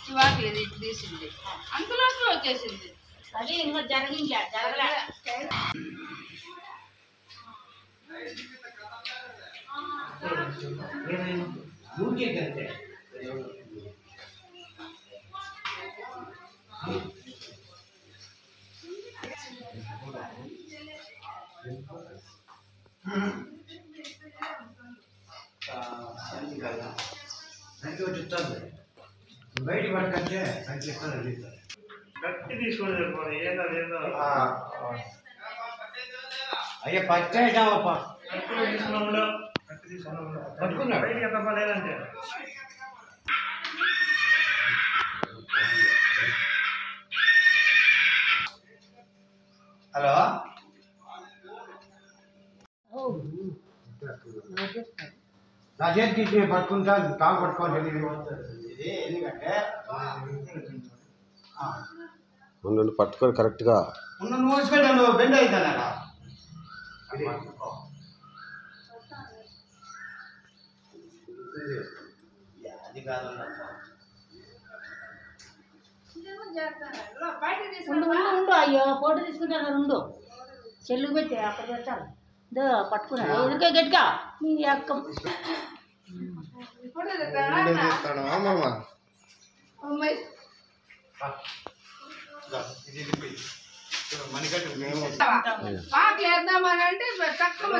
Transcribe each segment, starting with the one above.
ఇవాకి తీసింది అంతలో వచ్చేసింది అది ఇంకా జరగలే బయట పడకంటే గట్టి తీసుకోండి అయ్యా పచ్చాపా పట్టుకున్నా బయట ఎంత లేదంటే హలో నా చేతి తీసి పట్టుకుంటా తాగు పట్టుకోవాలి ఎందుకంటే పట్టుకొని కరెక్ట్గా నువ్వు వచ్చిపెట్టాను బెండ్ అవుతాను అది కాదు ఉండు అయ్యో ఫోటో తీసుకుంటారు ఉండు చెల్లు పెట్టి అక్కడ పెడతారు పట్టుకున్నా ఎందుకే గట్టిగా మీ అక్క వేద్దామనంటే తక్కువ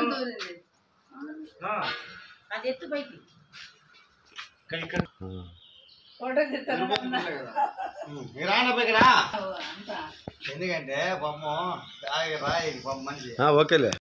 అది ఎత్తు పైకి ఫోటో ఎందుకంటే బొమ్మ రాయి బొమ్మ మనిషి ఓకేలే.